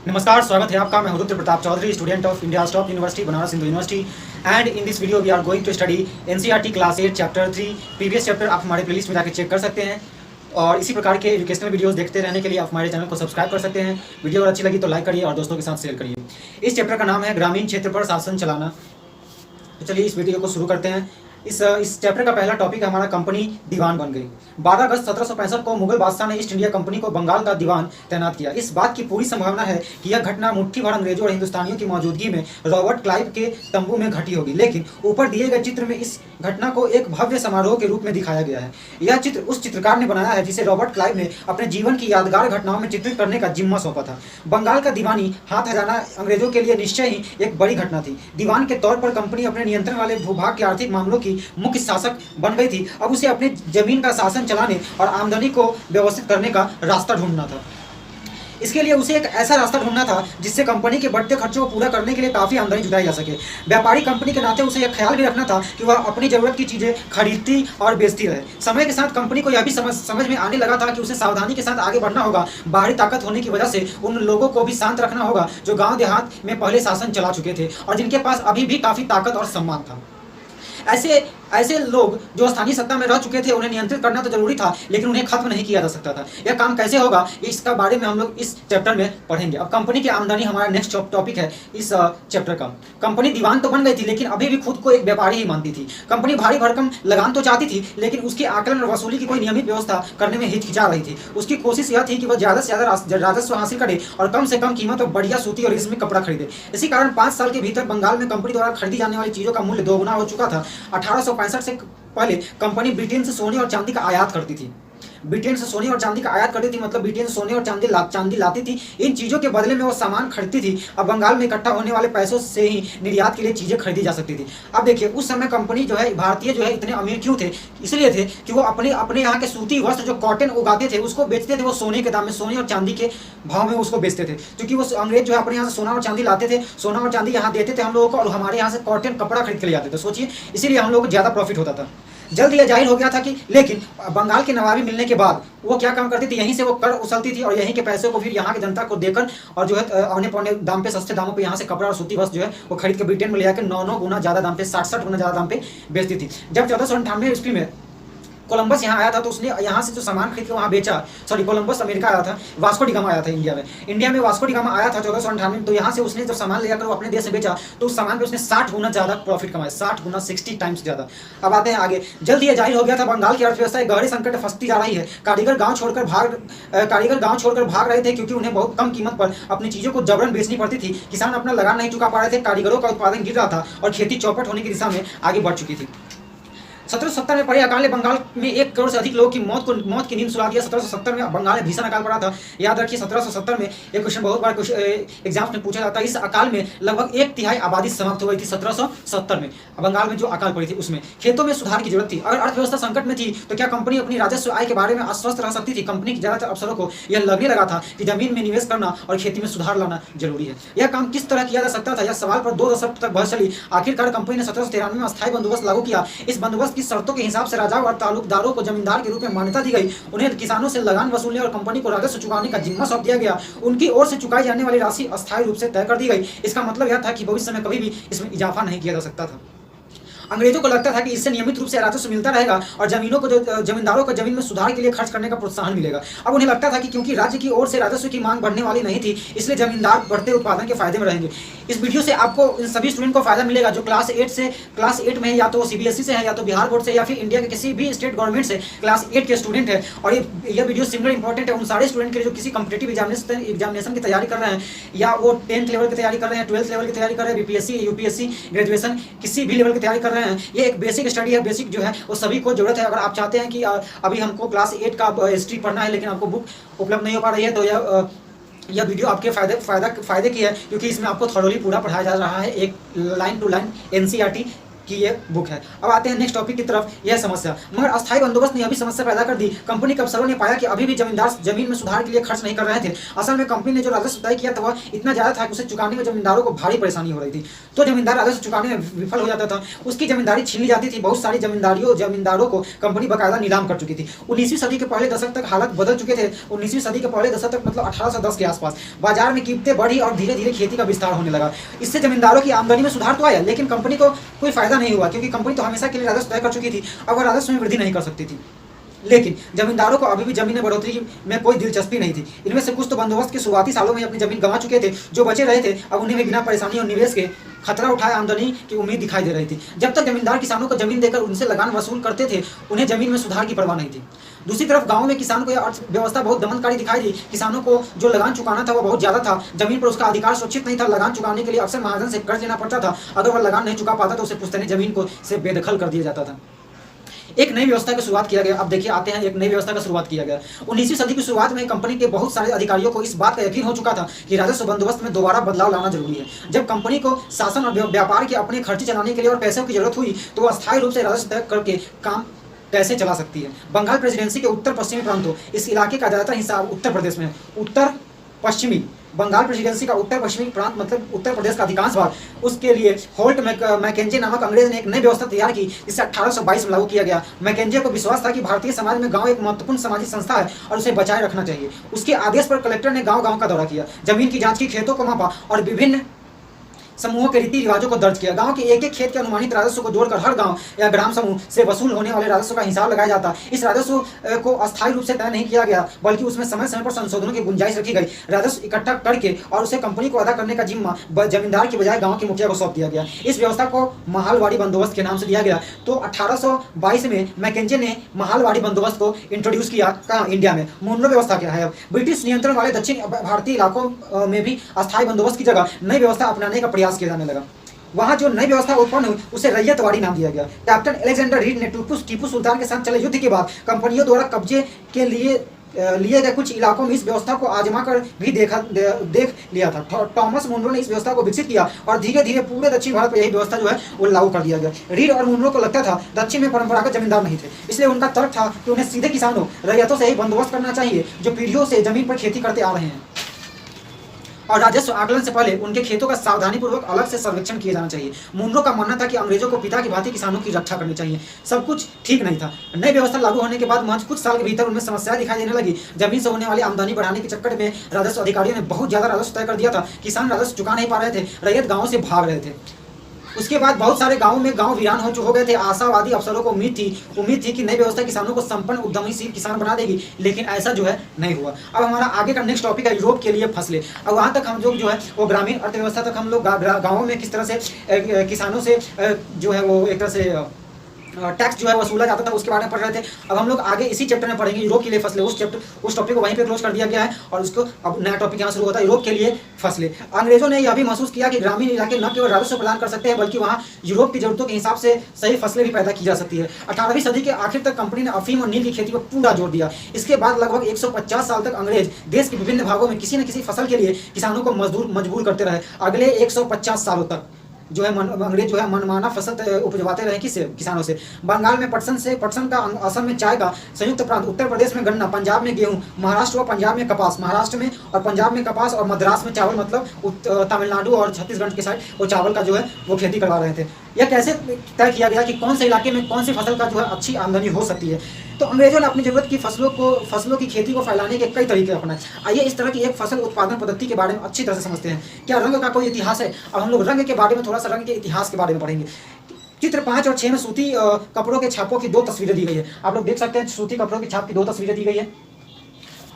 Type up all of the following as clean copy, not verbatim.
नमस्कार, स्वागत है आपका। मैं Rudra Pratap Chaudhary, student of India top university Banaras Hindu university. And in this video we are going to study NCERT class 8 chapter 3। Previous chapter आप हमारे प्लेलिस्ट में जाकर चेक कर सकते हैं और इसी प्रकार के एजुकेशनल वीडियोस देखते रहने के लिए आप हमारे चैनल को सब्सक्राइब कर सकते हैं। वीडियो अगर अच्छी लगी तो लाइक करिए और दोस्तों के साथ शेयर करिए। इस चैप्टर का नाम है ग्रामीण क्षेत्र पर शासन चलाना। तो चलिए इस वीडियो को शुरू करते हैं। इस चैप्टर का पहला टॉपिक है हमारा कंपनी दीवान बन गई। 12 अगस्त 1765 को मुगल बादशाह ने ईस्ट इंडिया कंपनी को बंगाल का दीवान तैनात किया। इस बात की पूरी संभावना है कि यह घटना मुट्ठी भर अंग्रेजों और हिंदुस्तानियों की मौजूदगी में रॉबर्ट क्लाइव के तंबू में घटी होगी, लेकिन ऊपर दिए गए चित्र में इस घटना को एक भव्य समारोह के रूप में दिखाया गया है। यह चित्र उस चित्रकार ने बनाया है जिसे रॉबर्ट क्लाइव ने अपने जीवन की यादगार घटनाओं में चित्रित करने का जिम्मा सौंपा था। बंगाल का दीवानी हाथ हजाना अंग्रेजों के लिए निश्चय ही एक बड़ी घटना थी। दीवान के तौर पर कंपनी अपने नियंत्रण वाले भूभाग के आर्थिक मामलों की मुख्य शासक बन गई थी। अब उसे अपनी जमीन का शासन चलाने और आमदनी को व्यवस्थित करने का रास्ता ढूंढना था। इसके लिए उसे एक ऐसा रास्ता ढूंढना था जिससे कंपनी के बढ़ते खर्चों को पूरा करने के लिए काफ़ी आमदनी जुटाई जा सके। व्यापारी कंपनी के नाते उसे यह ख्याल भी रखना था कि वह अपनी ज़रूरत की चीज़ें खरीदती और बेचती रहे। समय के साथ कंपनी को यह भी समझ में आने लगा था कि उसे सावधानी के साथ आगे बढ़ना होगा। बाहरी ताकत होने की वजह से उन लोगों को भी शांत रखना होगा जो गाँव देहात में पहले शासन चला चुके थे और जिनके पास अभी भी काफ़ी ताकत और सम्मान था। ऐसे लोग जो स्थानीय सत्ता में रह चुके थे उन्हें नियंत्रित करना तो जरूरी था, लेकिन उन्हें खत्म नहीं किया जा सकता था। यह काम कैसे होगा इसका बारे में हम लोग इस चैप्टर में पढ़ेंगे। अब कंपनी की आमदनी हमारा नेक्स्ट टॉपिक है इस चैप्टर का। कंपनी दीवान तो बन गई थी लेकिन अभी भी खुद को एक व्यापारी ही मानती थी। कंपनी भारी भरकम लगान तो चाहती थी लेकिन उसकी आकलन और वसूली की कोई नियमित व्यवस्था करने में हिचकिचा रही थी। उसकी कोशिश यह थी कि वह ज़्यादा से ज़्यादा राजस्व हासिल करे और कम से कम कीमत पर बढ़िया सूती और रेशमी कपड़ा खरीदे। इसी कारण 5 साल के भीतर बंगाल में कंपनी द्वारा खरीदी जाने वाली चीज़ों का मूल्य दोगुना हो चुका था। 1865 से पहले कंपनी ब्रिटेन से सोने और चांदी का आयात करती थी। ब्रिटेन से सोने और चांदी का आयात करती थी मतलब ब्रिटेन से सोने और चांदी लाती थी। इन चीज़ों के बदले में वो सामान खरीदती थी। अब बंगाल में इकट्ठा होने वाले पैसों से ही निर्यात के लिए चीज़ें खरीदी जा सकती थी। अब देखिए उस समय कंपनी जो है भारतीय जो है इतने अमीर क्यों थे? इसलिए थे कि वो अपने यहाँ के सूती वस्त्र जो कॉटन उगाते थे उसको बेचते थे। वो सोने के दाम में, सोने और चांदी के भाव में उसको बेचते थे, क्योंकि वो अंग्रेज जो है अपने यहाँ से सोना और चांदी लाते थे, सोना और चांदी यहाँ देते थे हम लोगों को और हमारे यहाँ से कॉटन कपड़ा खरीद के ले जाते थे। सोचिए, इसीलिए हम लोग को ज़्यादा प्रॉफिट होता था। जल्द यह जाहिर हो गया था कि लेकिन बंगाल की नवाबी मिलने के बाद वो क्या काम करती थी, यहीं से वो कर उछलती थी और यहीं के पैसे को फिर यहाँ की जनता को देकर और जो है औने पौने दाम पे, सस्ते दामों पे यहाँ से कपड़ा और सूती वस्त्र जो है वो खरीद के ब्रिटेन में ले जाकर 9 गुना ज़्यादा दाम पे, 60 गुना ज़्यादा दाम पे बेचती थी। जब 1498 ईस्वी में कोलंबस यहाँ आया था तो उसने यहाँ से जो सामान खरीद के वहाँ बेचा। कोलंबस अमेरिका आया था, वास्को डी गामा आया था इंडिया में वास्को डी गामा आया था 1498 में। तो यहाँ से उसने जब सामान ले जाकर वो अपने देश में बेचा तो उस सामान पे उसने 60 गुना ज़्यादा प्रॉफिट कमाया, 60 गुना, 60 टाइम्स ज़्यादा। अब आते हैं आगे। जल्द ये जाहिर हो गया था बंगाल की अर्थव्यवस्था एक गहरे संकट में फंसती जा रही है। कारीगर गाँव छोड़कर भाग रहे थे क्योंकि उन्हें बहुत कम कीमत पर अपनी चीज़ों को जबरन बेचनी पड़ती थी। किसान अपना लगान नहीं चुका पा रहे थे, कारीगरों का उत्पादन गिर रहा था और खेती चौपट होने की दिशा में आगे बढ़ चुकी थी। 1770 में पड़े अकाल ने बंगाल में 1 करोड़ से अधिक लोगों की मौत की नींद सुला दिया। 1770 में बंगाल में भीषण अकाल पड़ा था। याद रखिए 1770 में एक क्वेश्चन बहुत बार एग्जाम्स में पूछा जाता है। इस अकाल में लगभग 1/3 आबादी समाप्त हो गई थी 1770 में। बंगाल में जो अकाल पड़ी थी उसमें खेतों में सुधार की जरूरत थी। अगर अर्थव्यवस्था संकट में थी तो क्या कंपनी अपनी राजस्व आय के बारे में आश्वस्त रह सकती थी? कंपनी के ज्यादातर अफसरों को यह लगने लगा था कि जमीन में निवेश करना और खेती में सुधार लाना जरूरी है। यह काम किस तरह किया जा सकता था? यह सवाल पर 2 दशक तक बहस चली। आखिरकार कंपनी ने 1793 में अस्थायी बंदोबस्त लागू किया। इस बंदोबस्त की शर्तों के हिसाब से राजाओं और तालुकदारों को जमींदार के रूप में मान्यता दी गई। उन्हें किसानों से लगान वसूलने और कंपनी को राजस्व चुकाने का जिम्मा सौंप दिया गया। उनकी ओर से चुकाई जाने वाली राशि अस्थायी रूप से तय कर दी गई। इसका मतलब यह था कि भविष्य में कभी भी इसमें इजाफा नहीं किया जा सकता था। अंग्रेजों को लगता था कि इससे नियमित रूप से राजस्व मिलता रहेगा और जमींदारों को जमीन में सुधार के लिए खर्च करने का प्रोत्साहन मिलेगा। अब उन्हें लगता था कि क्योंकि राज्य की ओर से राजस्व की मांग बढ़ने वाली नहीं थी, इसलिए जमींदार बढ़ते उत्पादन के फायदे में रहेंगे। इस वीडियो से आपको इन सभी स्टूडेंट को फायदा मिलेगा जो क्लास 8 में है, या तो सीबीएसई से है, या तो बिहार बोर्ड से, या फिर इंडिया के किसी भी स्टेट गवर्नमेंट से क्लास 8 के स्टूडेंट है। और ये वीडियो सिमिलर इंपॉर्टेंट है उन सारे स्टूडेंट के लिए जो किसी कॉम्पिटिटिव एग्जामिनेशन की तैयारी कर रहे हैं, या वो 10th लेवल की तैयारी कर रहे हैं, 12th लेवल की तैयारी कर रहे हैं, बीपीएससी, यूपीएससी, ग्रेजुएशन किसी भी लेवल की तैयारी कर रहे हैं। ये एक बेसिक स्टडी है। बेसिक जो है वो सभी को जरूरत है। अगर आप चाहते हैं कि अभी हमको क्लास 8 का हिस्ट्री पढ़ना है लेकिन आपको बुक उपलब्ध नहीं हो पा रही है, तो यह वीडियो आपके फायदे की है, क्योंकि इसमें आपको थॉरोली पूरा पढ़ाया जा रहा है, एक लाइन टू लाइन एनसीईआरटी की ये बुक है। अब आते हैं नेक्स्ट टॉपिक की तरफ, यह समस्या। मगर अस्थायी बंदोबस्त ने यह भी समस्या पैदा कर दी। कंपनी के अफसरों ने पाया कि अभी भी जमींदार जमीन में सुधार के लिए खर्च नहीं कर रहे थे। असल में कंपनी ने जो राजस्व तय किया था वह इतना ज्यादा था कि उसे चुकाने में जमींदारों को भारी परेशानी हो रही थी। तो जमींदार राजस्व चुकाने में विफल हो जाता था, उसकी जमींदारी छीन ली जाती थी। बहुत सारी जमींदारों को कंपनी बकायदा नीलाम कर चुकी थी। 19वीं सदी के पहले दशक तक हालत बदल चुके थे। 19वीं सदी के पहले दशक तक मतलब 1810 के आसपास बाजार में कीमतें बढ़ी और धीरे धीरे खेती का विस्तार होने लगा। इससे जमींदारों की आमदनी में सुधार तो आया, लेकिन कंपनी को कोई फायदा नहीं हुआ, क्योंकि कंपनी तो हमेशा के लिए राजस्व तय कर चुकी थी। अब वह राजस्व में वृद्धि नहीं कर सकती थी। लेकिन जमींदारों को अभी भी जमीन बढ़ोतरी में कोई दिलचस्पी नहीं थी। इनमें से कुछ तो बंदोबस्त के शुरुआती सालों में अपनी जमीन गंवा चुके थे। जो बचे रहे थे अब उन्हें भी बिना परेशानी और निवेश के खतरा उठाए आमदनी की उम्मीद दिखाई दे रही थी। जब तक जमींदार किसानों को जमीन देकर उनसे लगान वसूल करते थे, उन्हें जमीन में सुधार की परवाह नहीं थी। दूसरी तरफ गांव में किसानों को यह अर्थव्यवस्था बहुत दमनकारी दिखाई दी। किसानों को जो लगान चुकाना था वह बहुत ज्यादा था। जमीन पर उसका अधिकार सुरक्षित नहीं था। लगान चुकाने के लिए अक्सर महाजन से कर्ज लेना पड़ता था। अगर वह लगान नहीं चुका पाता तो उसे पुश्तैनी जमीन को से बेदखल कर दिया जाता था। एक नई व्यवस्था की शुरुआत किया गया। अब देखिए आते हैं, एक नई व्यवस्था का शुरुआत किया गया। 19वीं सदी की शुरुआत में कंपनी के बहुत सारे अधिकारियों को इस बात का यकीन हो चुका था कि राजस्व बंदोबस्त में दोबारा बदलाव लाना जरूरी है। जब कंपनी को शासन और व्यापार के अपने खर्चे चलाने के लिए और पैसों की जरूरत हुई तो वह अस्थायी रूप से राजस्व तय करके काम कैसे चला सकती है। बंगाल प्रेसिडेंसी के उत्तर पश्चिमी प्रांतों, इस इलाके का ज्यादातर हिस्सा उत्तर प्रदेश में है। उत्तर पश्चिमी बंगाल प्रेसिडेंसी का उत्तर पश्चिमी प्रांत मतलब उत्तर प्रदेश का अधिकांश भाग, उसके लिए होल्ट मैकेंजे नामक अंग्रेज ने एक नई व्यवस्था तैयार की जिसे 1822 में लागू किया गया। मैकेंजे को विश्वास था कि भारतीय समाज में गांव एक महत्वपूर्ण सामाजिक संस्था है और उसे बचाए रखना चाहिए। उसके आदेश पर कलेक्टर ने गांव-गांव का दौरा किया, जमीन की जांच की, खेतों को मापा और विभिन्न समूहों के रीति रिवाजों को दर्ज किया। गांव के एक एक खेत के अनुमानित राजस्व को जोड़कर हर गांव या ग्राम समूह से वसूल होने वाले राजस्व का हिसाब लगाया जाता। इस राजस्व को अस्थायी रूप से तय नहीं किया गया, बल्कि उसमें समय समय पर संशोधनों की गुंजाइश रखी गई। राजस्व इकट्ठा करके और उसे कंपनी को अदा करने का जिम्मा जमींदार की बजाय गाँव के मुखिया को सौंप दिया गया। इस व्यवस्था को महालवाड़ी बंदोबस्त के नाम से दिया गया। तो 1822 में मैकेंजे ने महालवाड़ी बंदोबस्त को इंट्रोड्यूस किया। कहाँ? इंडिया में। मुनरो व्यवस्था क्या है? ब्रिटिश नियंत्रण वाले दक्षिण भारतीय इलाकों में भी अस्थायी बंदोबस्त की जगह नई व्यवस्था अपनाने का प्रयास किया जाने लगा। वहां जो नई व्यवस्था उत्पन्न हुई उसे रैयतवाड़ी नाम दिया गया। कैप्टन अलेक्जेंडर रीड ने टीपू सुल्तान के साथ चले युद्ध के बाद कंपनियों द्वारा कब्जे के लिए गए कुछ इलाकों में इस व्यवस्था को आजमा कर भी देख लिया था। टॉमस मुनरो ने इस व्यवस्था को विकसित किया और धीरे धीरे पूरे दक्षिण भारत में यही व्यवस्था जो है वो लागू कर दिया गया। रीड और मुनरो को लगता था दक्षिण में परंपरागत जमींदार नहीं थे, इसलिए उनका तर्क था कि उन्हें सीधे किसानों रैयतों से ही बंदोबस्त करना चाहिए जो पीढ़ियों से जमीन पर खेती करते आ रहे हैं, और राजस्व आकलन से पहले उनके खेतों का सावधानीपूर्वक अलग से सर्वेक्षण किया जाना चाहिए। मुनरो का मानना था कि अंग्रेजों को पिता की भांति किसानों की रक्षा करनी चाहिए। सब कुछ ठीक नहीं था। नई व्यवस्था लागू होने के बाद महज कुछ साल के भीतर उनमें समस्याएं दिखाई देने लगी। जमीन से होने वाली आमदनी बढ़ाने के चक्कर में राजस्व अधिकारियों ने बहुत ज्यादा राजस्व तय कर दिया था। किसान राजस्व चुका नहीं पा रहे थे, रैयत गाँव से भाग रहे थे। उसके बाद बहुत सारे गांवों में गांव वीरान हो गए थे। आशावादी अफसरों को उम्मीद थी कि नई व्यवस्था किसानों को संपन्न उद्यमशील किसान बना देगी, लेकिन ऐसा जो है नहीं हुआ। अब हमारा आगे का नेक्स्ट टॉपिक है यूरोप के लिए फसलें। अब वहाँ तक हम लोग जो है वो ग्रामीण अर्थव्यवस्था तक हम लोग गाँवों में किस तरह से किसानों से जो है वो एक तरह से टैक्स जो है वसूला जाता था, उसके बारे में पढ़ रहे थे। अब हम लोग आगे इसी चैप्टर में पढ़ेंगे यूरोप के लिए फसलें। उस टॉपिक को वहीं पे क्लोज कर दिया गया है और उसको अब नया टॉपिक यहाँ शुरू होता है, यूरोप के लिए फसलें। अंग्रेजों ने यह भी महसूस किया कि ग्रामीण इलाके न केवल राजस्व प्रदान कर सकते हैं बल्कि वहाँ यूरोप की जरूरतों के हिसाब से सही फसलें भी पैदा की जा सकती है। 18वीं सदी के आखिर तक कंपनी ने अफीम और नील की खेती पर पूरा जोर दिया। इसके बाद लगभग 150 साल तक अंग्रेज देश के विभिन्न भागों में किसी न किसी फसल के लिए किसानों को मजबूर करते रहे। अगले 150 सालों तक जो है अंग्रेज जो है मनमाना फसल उपजवाते रहे किसानों से। बंगाल में पटसन का, असम में चाय का संयुक्त प्रांत, उत्तर प्रदेश में गन्ना, पंजाब में गेहूं, महाराष्ट्र और पंजाब में कपास, महाराष्ट्र में और पंजाब में कपास और मद्रास में चावल, मतलब तमिलनाडु और छत्तीसगढ़ के साइड वो चावल का जो है वो खेती करवा रहे थे। यह कैसे तय किया गया कि कौन से इलाके में कौन सी फसल का जो है अच्छी आमदनी हो सकती है? तो अंग्रेजों ने अपनी जरूरत की फसलों की खेती को फैलाने के कई तरीके अपनाए। आइए इस तरह की एक फसल उत्पादन पद्धति के बारे में अच्छी तरह से समझते हैं। क्या रंग का कोई इतिहास है? अब हम लोग रंग के बारे में थोड़ा सा, रंग के इतिहास के बारे में पढ़ेंगे। चित्र 5 और 6 में सूती कपड़ों के छापों की 2 तस्वीरें दी गई है। आप लोग देख सकते हैं सूती कपड़ों की छाप की 2 तस्वीरें दी गई है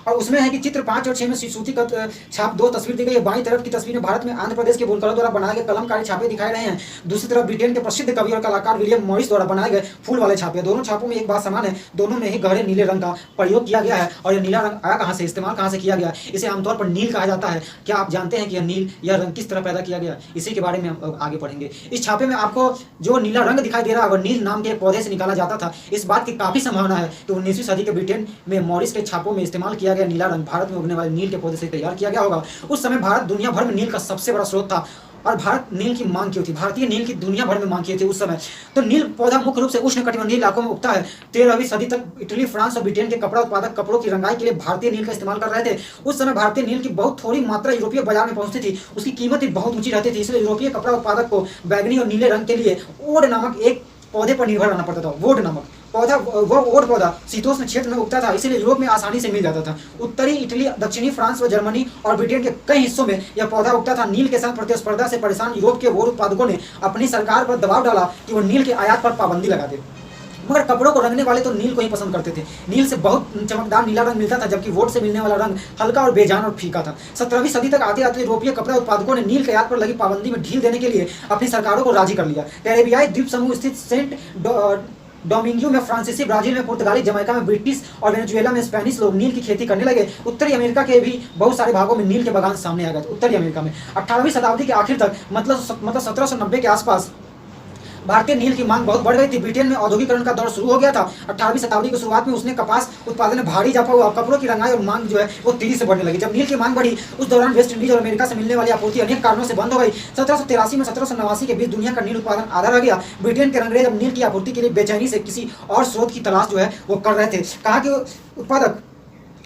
और उसमें है कि चित्र 5 और 6 में सूती का छाप 2 तस्वीर दी गई है। बाईं तरफ की तस्वीर में भारत में आंध्र प्रदेश के बुनकरों द्वारा बनाए गए कलमकारी छापे दिखाए रहे हैं। दूसरी तरफ ब्रिटेन के प्रसिद्ध कवि और कलाकार विलियम मॉरिस द्वारा बनाए गए फूल वाले छापे। दोनों छापों में एक बात समान है, दोनों में ही गहरे नीले रंग का प्रयोग किया गया है। और यह नीला रंग आया कहाँ से, इस्तेमाल कहाँ से किया गया? इसे आमतौर पर नील कहा जाता है। क्या आप जानते हैं कि यह रंग किस तरह पैदा किया गया? इसी के बारे में हम आगे पढ़ेंगे। इस छापे में आपको जो नीला रंग दिखाई दे रहा है वह नील नाम के एक पौधे से निकाला जाता था। इस बात की काफी संभावना है कि 19वीं सदी के ब्रिटेन में मॉरिस के छापों में इस्तेमाल किया गया नीला रंग भारत में उगने वाले नील के पौधे से तैयार किया गया होगा। उस समय भारत दुनिया भर में नील का सबसे बड़ा स्रोत था और भारत नील की मांग क्यों थी, भारतीय नील की दुनिया भर में मांग की थी उस समय। तो नील पौधा मुख्य रूप से उष्णकटिबंधीय इलाकों में उगता है। 13वीं सदी तक इटली, फ्रांस और ब्रिटेन के कपड़ा उत्पादक कपड़ों की रंगाई के लिए भारतीय नील का इस्तेमाल कर रहे थे। उस समय भारतीय नील की बहुत थोड़ी मात्रा यूरोपीय बाजार में पहुंचती थी, उसकी कीमत भी बहुत ऊंची रहती थी, इसलिए यूरोपीय कपड़ा उत्पादक को बैगनी और नीले रंग के लिए ओड नामक एक पौधे पर निर्भर रहना पड़ता था। वोड नामक पौधा, वो ओड पौधा शीतोष्ण क्षेत्र में उगता था, इसलिए यूरोप में आसानी से मिल जाता था। उत्तरी इटली, दक्षिणी फ्रांस व जर्मनी और ब्रिटेन के कई हिस्सों में यह पौधा उगता था। नील के साथ प्रतिस्पर्धा से परेशान यूरोप के वोड उत्पादकों ने अपनी सरकार पर दबाव डाला कि वो नील के आयात पर पाबंदी लगा दे, मगर कपड़ों को रंगने वाले तो नील को ही पसंद करते थे। नील से बहुत चमकदार नीला रंग मिलता था, जबकि वोट से मिलने वाला रंग हल्का और बेजान और फीका था। 17वीं सदी तक आते आते यूरोपीय कपड़ा उत्पादकों ने नील के आयात पर लगी पाबंदी में ढील देने के लिए अपनी सरकारों को राजी कर लिया। कैरेबियाई द्वीप समूह स्थित सेंट डोमिंगो में फ्रांसीसी, ब्राजील में पुर्तगाली, जमैका में ब्रिटिश और वेनेजुएला में स्पेनिश लोग नील की खेती करने लगे। उत्तरी अमेरिका के भी बहुत सारे भागों में नील के बागान सामने आ गए। उत्तरी अमेरिका में 18वीं शताब्दी के आखिर तक मतलब 1790 के आसपास भारतीय नील की मांग बहुत बढ़ गई थी। ब्रिटेन में औद्योगिकरण का दौर शुरू हो गया था। 18वीं शताब्दी की शुरुआत में उसने कपास उत्पादन में भारी इजाफा हुआ। कपड़ों की रंगाई और मांग जो है वो तेजी से बढ़ने लगी। जब नील की मांग बढ़ी, उस दौरान वेस्ट इंडीज और अमेरिका से मिलने वाली आपूर्ति अनेक कारणों से बंद हो गई। 1783 में 1789 के बीच दुनिया का नील उत्पादन आधा रह गया। ब्रिटेन के अंग्रेज अब नील की आपूर्ति के लिए बेचैनी से किसी और स्रोत की तलाश जो है वो कर रहे थे। कहा कि उत्पादक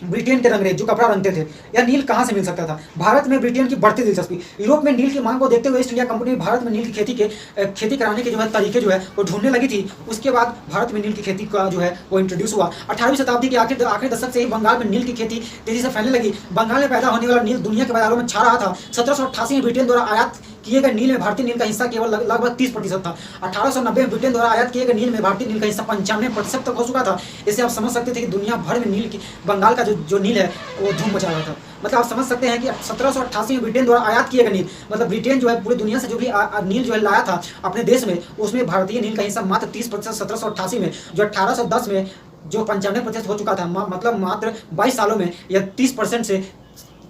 ब्रिटेन के अंग्रेज जो कपड़ा रंगते थे, यह नील कहाँ से मिल सकता था। भारत में ब्रिटेन की बढ़ती दिलचस्पी। यूरोप में नील की मांग को देखते हुए ईस्ट इंडिया कंपनी ने भारत में नील की खेती कराने के जो है तरीके जो है वो ढूंढने लगी थी। उसके बाद भारत में नील की खेती का जो है वो इंट्रोड्यूस हुआ। 18वीं शताब्दी के आखिरी दशक से ही बंगाल में नील की खेती तेजी से फैलने लगी। बंगाल में पैदा होने वाला नील दुनिया के बाजारों में छा रहा था। 1788 में ब्रिटेन द्वारा आयात किए गए नील में भारतीय नील का हिस्सा केवल लगभग 30% था। 1890 में ब्रिटेन द्वारा आयात किए गए नील में भारतीय नील का हिस्सा 95% तक हो चुका था। इससे आप समझ सकते थे कि दुनिया भर में नील की बंगाल का जो नील है वो धूम मचा रहा था। मतलब आप समझ सकते हैं कि 1788 में ब्रिटेन द्वारा आयात किए गए नील, मतलब ब्रिटेन जो है पूरी दुनिया से जो भी नील जो है लाया था अपने देश में, उसमें भारतीय नील का हिस्सा मात्र 30%। 1788 में जो 1810 में जो 95% हो चुका था, मतलब मात्र 22 सालों में यह 30% से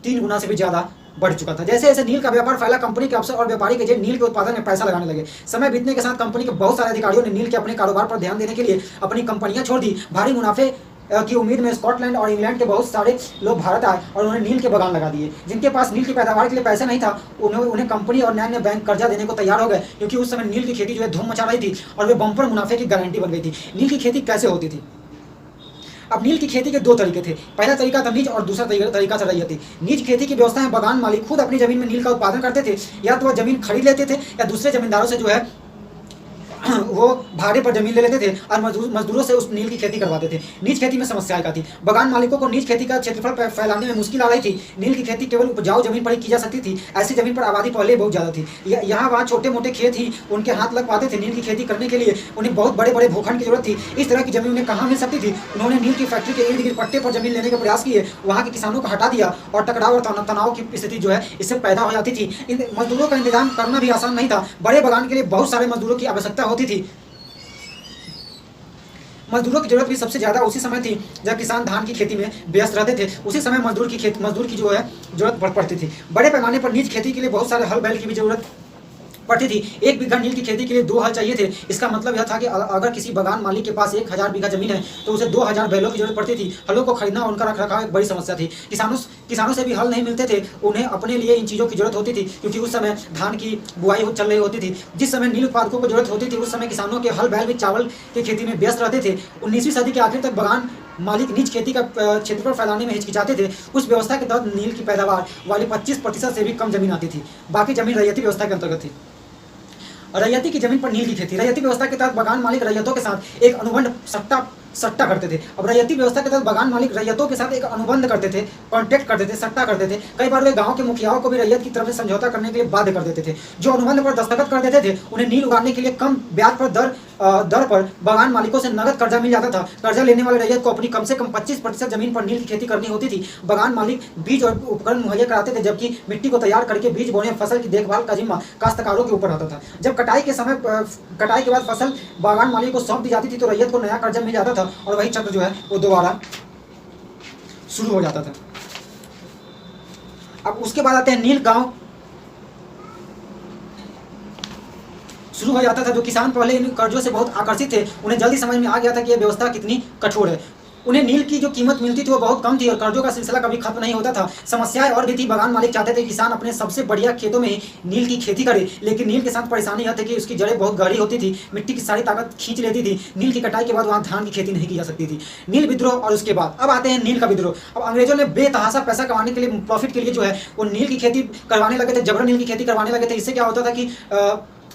3 गुना से भी ज़्यादा बढ़ चुका था। जैसे जैसे नील का व्यापार फैला, कंपनी के अफसर और व्यापारी के नील के उत्पादन में पैसा लगाने लगे। समय बीतने के साथ कंपनी के बहुत सारे अधिकारियों ने नील के अपने कारोबार पर ध्यान देने के लिए अपनी कंपनियां छोड़ दी। भारी मुनाफे की उम्मीद में स्कॉटलैंड और इंग्लैंड के बहुत सारे लोग भारत आए और उन्होंने नील के बागान लगा दिए। जिनके पास नील की पैदावार के लिए पैसा नहीं था, उन्हें कंपनी और अन्य बैंक कर्जा देने को तैयार हो गए, क्योंकि उस समय नील की खेती जो है धूम मचा रही थी और वे बम्पर मुनाफे की गारंटी बन गई थी। नील की खेती कैसे होती थी? अब नील की खेती के 2 तरीके थे। पहला तरीका था निज और दूसरा तरीका था रैयती। निज खेती की व्यवस्था में बागान मालिक खुद अपनी जमीन में नील का उत्पादन करते थे, या तो वह जमीन खरीद लेते थे या दूसरे जमींदारों से जो है वो भाड़े पर जमीन ले लेते थे और मजदूरों से उस नील की खेती करवाते थे। नीच खेती में समस्याएं क्या थी? बागान मालिकों को नीच खेती का क्षेत्रफल फैलाने में मुश्किल आ रही थी। नील की खेती केवल उपजाऊ जमीन पर ही की जा सकती थी। ऐसी जमीन पर आबादी पहले बहुत ज़्यादा थी। यहाँ वहाँ छोटे मोटे खेत ही उनके हाथ लग पाते थे। नील की खेती करने के लिए उन्हें बहुत बड़े बड़े भूखंड की जरूरत थी। इस तरह की जमीन उन्हें कहाँ मिल सकती थी? उन्होंने नील की फैक्ट्री के इर्द गिर्द पट्टे पर जमीन लेने के प्रयास किए। वहाँ के किसानों को हटा दिया और टकराव और तनाव की स्थिति जो है इससे पैदा हो जाती थी। इन मजदूरों का इंतजाम करना भी आसान नहीं था। बड़े बागान के लिए बहुत सारे मजदूरों की आवश्यकता होती थी। मजदूरों की जरूरत भी सबसे ज़्यादा उसी समय थी जब किसान धान की खेती में व्यस्त रहते थे। उसी समय मजदूर की जो है जरूरत पड़ती थी। बड़े पैमाने पर निज खेती के लिए बहुत सारे हल बैल की भी जरूरत पड़ती थी। 1 बीघा नील की खेती के लिए 2 हल चाहिए थे। इसका मतलब यह था कि अगर किसी बागान मालिक के पास 1000 बीघा जमीन है तो उसे 2000 बैलों की जरूरत पड़ती थी। हलों को खरीदना और उनका रखरखाव एक बड़ी समस्या थी। किसानों से भी हल नहीं मिलते थे। उन्हें अपने लिए इन चीज़ों की जरूरत होती थी, क्योंकि उस समय धान की बुआई चल रही होती थी। जिस समय नील उत्पादकों को जरूरत होती थी उस समय किसानों के हल बैल भी चावल की खेती में व्यस्त रहते थे। 19वीं सदी के आखिर तक बागान मालिक निज खेती का क्षेत्रफल फैलाने में हिचकिचाते थे। उस व्यवस्था के तहत नील की पैदावार वाली 25% से भी कम जमीन आती थी। बाकी जमीन रैयती व्यवस्था के अंतर्गत थी। रैयती की जमीन पर नील की खेती। रैयती व्यवस्था के तहत बागान मालिक रैयतों के साथ एक अनुबंध सट्टा करते थे। अब रैयती व्यवस्था के तहत बागान मालिक रैयतों के साथ एक अनुबंध करते थे, कॉन्ट्रैक्ट करते थे, सट्टा करते थे। कई बार वे गांव के मुखियाओं को भी रैयत की तरफ से समझौता करने के लिए बाध्य कर देते थे। जो अनुबंध पर दस्तखत कर देते थे उन्हें नील उगाने के लिए कम ब्याज पर दर पर बागान मालिकों से नगद कर्जा मिल जाता था। कर्जा लेने वाले रैयत को अपनी कम से कम 25% जमीन पर नील की खेती करनी होती थी। बागान मालिक बीज और उपकरण मुहैया कराते थे, जबकि मिट्टी को तैयार करके बीज बोने, फसल की देखभाल का जिम्मा काश्तकारों के ऊपर रहता था। जब कटाई के बाद फसल बागान मालिक को सौंप दी जाती थी तो रैयत को नया कर्जा मिल जाता था और वही चक्र जो है वो दोबारा शुरू हो जाता था। अब उसके बाद आते हैं नील गांव शुरू हो जाता था। जो किसान पहले इन कर्जों से बहुत आकर्षित थे, उन्हें जल्दी समझ में आ गया था कि यह व्यवस्था कितनी कठोर है। उन्हें नील की जो कीमत मिलती थी वो बहुत कम थी और कर्जों का सिलसिला कभी खत्म नहीं होता था। समस्याएं और भी थी। बगान मालिक चाहते थे किसान अपने सबसे बढ़िया खेतों में नील की खेती करे, लेकिन नील के साथ परेशानी यह थी कि उसकी जड़ें बहुत गहरी होती थी, मिट्टी की सारी ताकत खींच लेती थी। नील की कटाई के बाद वहाँ धान की खेती नहीं की जा सकती थी। नील विद्रोह और उसके बाद अब आते हैं नील का विद्रोह। अब अंग्रेजों ने बेतहाशा पैसा कमाने के लिए, प्रॉफिट के लिए जो है वो नील की खेती करवाने लगे थे, जबरन नील की खेती करवाने लगे थे। इससे क्या होता था कि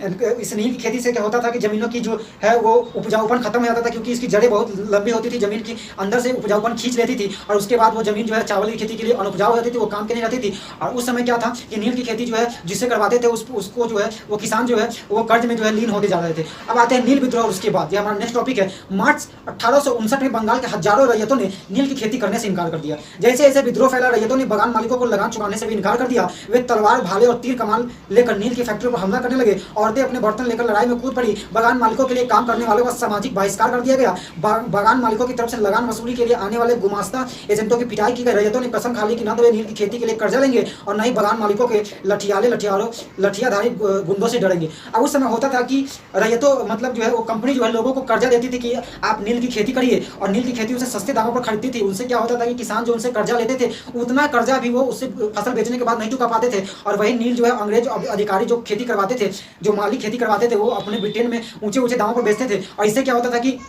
इस नील की खेती से क्या होता था कि जमीनों की जो है वो उपजाऊपन खत्म हो जाता था, क्योंकि इसकी जड़ें बहुत लंबी होती थी, जमीन की अंदर से उपजाऊपन खींच लेती थी और उसके बाद वो जमीन जो है चावल की खेती के लिए अनुपजाऊ होती थी, वो काम के नहीं रहती थी। और उस समय क्या था कि नील की खेती जो है जिससे करवाते थे उसको जो है वो किसान जो है वो कर्ज में जो है लीन होते जा रहे थे। अब आते हैं नील विद्रोह। उसके बाद ये हमारा नेक्स्ट टॉपिक है। मार्च 1859 में बंगाल के हजारों रैयतों ने नील की खेती करने से इनकार कर दिया। जैसे जैसे विद्रोह फैला, रैयतों ने बगान मालिकों को लगान चुकाने से भी इनकार कर दिया। वे तलवार, भाले और तीर कमान लेकर नील की फैक्ट्री पर हमला करने लगे। औरतें अपने बर्तन लेकर लड़ाई में कूद पड़ी। बगान मालिकों के लिए काम करने वालों का सामाजिक बहिष्कार कर दिया गया। बगान मालिकों की तरफ से लगान वसूली के लिए आने वाले गुमास्ता एजेंटों की पिटाई की गई। रैयतों ने कसम खा ली कि न तो वे नील की खेती के लिए कर्जा लेंगे और न ही बगान मालिकों के लठियाधारी गुंडों से डरेंगे। अब उस समय होता था कि रैयतों मतलब जो है वो कंपनी जो है लोगों को कर्जा देती थी कि आप नील की खेती करिए, और नील की खेती उसे सस्ते दामों पर खरीदती थी। उनसे क्या होता था कि किसान जो उनसे कर्जा लेते थे उतना कर्जा भी वो उससे फसल बेचने के बाद नहीं चुका पाते थे, और वही नील जो है अंग्रेज अधिकारी जो खेती करवाते थे, जो माली खेती करवाते थे, वो अपने ब्रिटेन में ऊंचे ऊंचे दामों पर बेचते थे। और इससे क्या होता था कि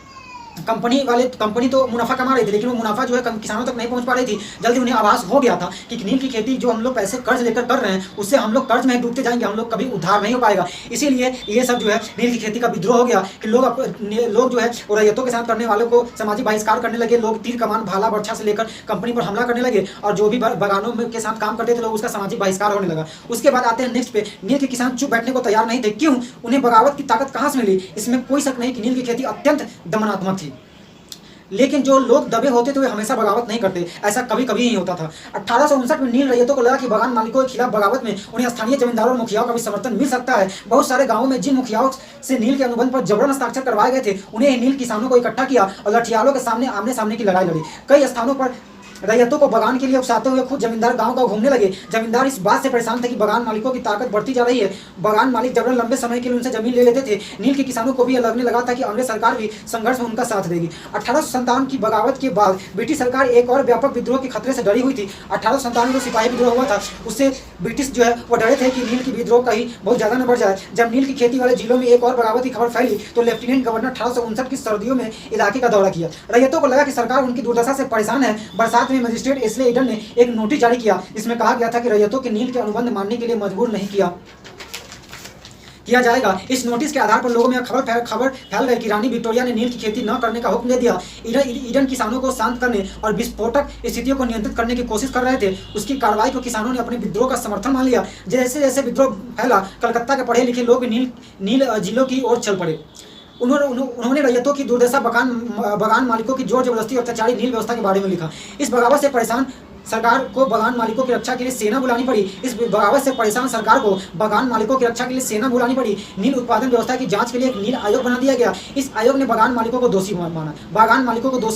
कंपनी तो मुनाफा कमा रही थी, लेकिन वो मुनाफा जो है किसानों तक नहीं पहुंच पा रही थी। जल्दी उन्हें आभास हो गया था कि नील की खेती जो हम लोग पैसे कर्ज लेकर कर रहे हैं उससे हम लोग कर्ज में डूबते जाएंगे, हम लोग कभी उद्धार नहीं हो पाएगा। इसीलिए ये सब जो है नील की खेती का विद्रोह हो गया कि लोग जो है वो रैयतों के साथ करने वालों को सामाजिक बहिष्कार करने लगे। लोग तीर कमान, भाला, बर्छा से लेकर कंपनी पर हमला करने लगे, और जो भी बगानों में के साथ काम करते थे लोग उसका सामाजिक बहिष्कार होने लगा। उसके बाद आते हैं नेक्स्ट पे। नील के किसान चुप बैठने को तैयार नहीं थे। क्यों? उन्हें बगावत की ताकत कहाँ से मिली? इसमें कोई शक नहीं कि नील की खेती अत्यंत दमनात्मक थी, लेकिन जो लोग दबे होते थे वे हमेशा बगावत नहीं करते। ऐसा कभी कभी ही होता था। 1859 में नील रैयतों को लगा कि बगान मालिकों के खिलाफ बगावत में उन्हें स्थानीय जमींदारों और मुखियाओं का भी समर्थन मिल सकता है। बहुत सारे गांवों में जिन मुखियाओं से नील के अनुबंध पर जबरन हस्ताक्षर करवाए गए थे उन्हें नील किसानों को इकट्ठा किया और लठियालों के सामने आमने सामने की लड़ाई लड़ी। कई स्थानों पर रैयतों को बगान के लिए उकसाते हुए खुद जमींदार गांव गांव घूमने लगे। जमींदार इस बात से परेशान थे कि बगान मालिकों की ताकत बढ़ती जा रही है। बगान मालिक जबरन लंबे समय के लिए उनसे जमीन ले लेते थे। नील के किसानों को भी यह लगने लगा था कि अंग्रेज सरकार भी संघर्ष में उनका साथ देगी। 1857 की बगावत के बाद ब्रिटिश सरकार एक और व्यापक विद्रोह के खतरे से डरी हुई थी। 1857 में जो सिपाही विद्रोह हुआ था उससे ब्रिटिश जो है वो डरे थे कि नील की विद्रोह कहीं बहुत ज़्यादा न बढ़ जाए। जब नील की खेती वाले जिलों में एक और बगावत की खबर फैली तो लेफ्टिनेंट गवर्नर 1859 की सर्दियों में इलाके का दौरा किया। रैयतों को लगा कि सरकार उनकी दुर्दशा से परेशान है। बरसात में मजिस्ट्रेट एस्ले ईडन ने एक नोटिस जारी किया जिसमें कहा गया था कि रैयतों के नील के अनुबंध मानने के लिए मजबूर नहीं किया जाएगा। इस नोटिस के आधार पर लोगों में खबर फैल गई कि रानी विक्टोरिया ने नील की खेती न करने का हुक्म दे दिया। ईडन किसानों को शांत करने और विस्फोटक स्थितियों को नियंत्रित करने की कोशिश कर रहे थे। उसकी कार्रवाई को किसानों ने अपने विद्रोह का समर्थन मान लिया। जैसे जैसे विद्रोह फैला, कलकत्ता के पढ़े लिखे लोग नील जिलों की ओर चल पड़े। उन्होंने रैयतों की दुर्दशा, बगान मालिकों की जोर जबरदस्ती और अत्याचारी नील व्यवस्था के बारे में लिखा। इस बगावत से परेशान सरकार को बगान मालिकों की रक्षा के लिए सेना बुलानी पड़ी। इस बगावत से परेशान सरकार को बगान मालिकों की रक्षा के लिए सेना बुलानी पड़ी। नील उत्पादन व्यवस्था की जांच के लिए एक नील आयोग बना दिया गया। इस आयोग ने बगान मालिकों को दोषी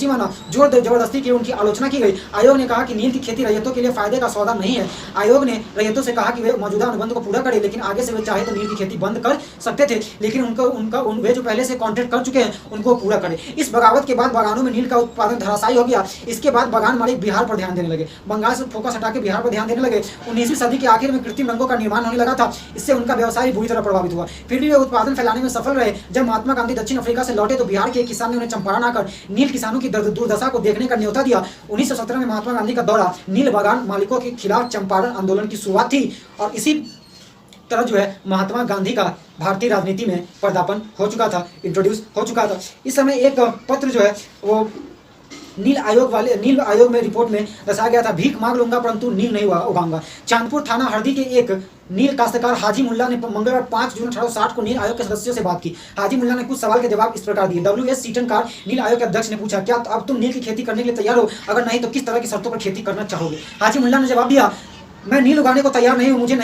माना, जोर जबरदस्ती की उनकी आलोचना की गई। आयोग ने कहा कि नील की खेती रैयतों के लिए फायदे का सौदा नहीं है। आयोग ने रैयतों से कहा कि वे मौजूदा अनुबंध को पूरा करें, लेकिन आगे से वे चाहे तो नील की खेती बंद कर सकते थे, लेकिन वे जो पहले से कॉन्ट्रैक्ट कर चुके हैं उनको पूरा करें। इस बगावत के बाद बगानों में नील का उत्पादन धराशायी हो गया। इसके बाद बगान मालिक बिहार पर ध्यान देने लगे, बंगाल से फोकस हटा के बिहार पर ध्यान देने लगे। 19वीं सदी के आखिर में कृत्रिम रंगों का निर्माण होने लगा था। इससे उनका व्यवसाय बुरी तरह प्रभावित हुआ। फिर भी वे उत्पादन फैलाने में सफल रहे। जब महात्मा गांधी दक्षिण अफ्रीका से लौटे तो बिहार के एक किसान ने उन्हें चंपारण आकर नील किसानों की दुर्दशा को देखने का न्योता दिया। 1917 में महात्मा गांधी का दौरा नील बगान मालिकों के खिलाफ चंपारण आंदोलन की शुरुआत थी, और इसी तरह जो है महात्मा गांधी का भारतीय राजनीति में पदार्पण हो चुका था, इंट्रोड्यूस हो चुका था। इस समय एक पत्र जो है वो नील आयोग में रिपोर्ट में दर्शाया गया था, भीख मांग लूंगा परंतु नील नहीं उगाऊंगा। चांदपुर थाना हरदी के एक नील काश्तकार हाजी मुल्ला ने मंगलवार 5 जून 1860 को नील आयोग के सदस्यों से बात की। हाजी मुल्ला ने कुछ सवाल के जवाब इस प्रकार दिए। WS सीटनकार नील आयोग के अध्यक्ष ने पूछा, क्या अब तुम नील की खेती करने के लिए तैयार हो? अगर नहीं तो किस तरह की शर्तों पर खेती करना चाहोगे? हाजी मुल्ला ने जवाब दिया, मैं नील उगाने को तैयार नहीं हूँ। मुझे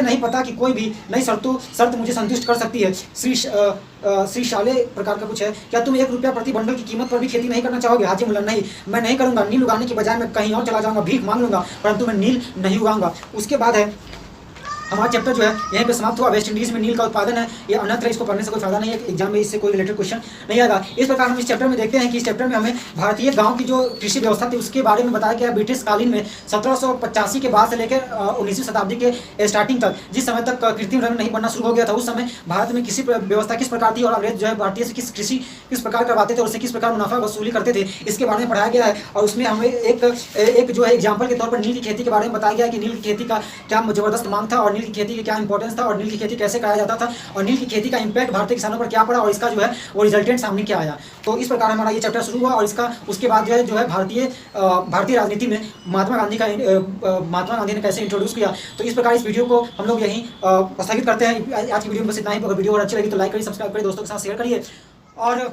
नहीं पता कि कोई भी नई शर्त मुझे संतुष्ट कर सकती है। श्री शाले प्रकार का कुछ है, क्या तुम 1 रुपया प्रति बंडल की कीमत पर भी खेती नहीं करना चाहोगे? हाजी मुल्ला, नहीं, मैं नहीं करूँगा। नील उगाने की बजाय मैं कहीं और चला जाऊँगा, भीख मांग लूँगा, परंतु मैं नील नहीं उगाऊँगा। उसके बाद है हमारा चैप्टर जो है यहीं पे समाप्त हुआ। वेस्ट इंडीज में नील का उत्पादन है, ये अन्यत्र इसको पढ़ने से कोई फायदा नहीं है, एग्जाम में इससे कोई रिलेटेड क्वेश्चन नहीं आएगा। इस प्रकार हम इस चैप्टर में देखते हैं कि इस चैप्टर में हमें भारतीय गाँव की जो कृषि व्यवस्था थी उसके बारे में बताया गया। ब्रिटिश कालीन में 1785 के बाद से लेकर 19वीं शताब्दी के स्टार्टिंग तक, जिस समय तक कृत्रिम रंग नहीं बनना शुरू हो गया था, उस समय भारत में कृषि व्यवस्था किस प्रकार थी और अंग्रेज जो है भारतीय से कृषि किस प्रकार करवाते थे और उससे किस प्रकार मुनाफा वसूली करते थे, इसके बारे में पढ़ाया गया है। और उसमें हमें एक जो है एग्जाम्पल के तौर पर नील की खेती के बारे में बताया गया है कि नील की खेती का क्या जबरदस्त मांग था और नील की खेती की क्या इंपॉर्टेंस था और नील की खेती कैसे कराया जाता था और नील की खेती का इंपैक्ट भारतीय किसानों पर क्या पड़ा और इसका जो है वो रिजल्टेंट सामने क्या आया। तो इस प्रकार हमारा ये चैप्टर शुरू हुआ और इसका उसके बाद जो है भारतीय राजनीति में महात्मा गांधी ने कैसे इंट्रोड्यूस किया। तो इस प्रकार इस वीडियो को हम लोग यहीं स्थगित करते हैं। आज की वीडियो में बस इतना ही। अगर वीडियो और अच्छी लगी तो लाइक करिए, सब्सक्राइब करिए, दोस्तों के साथ शेयर करिए और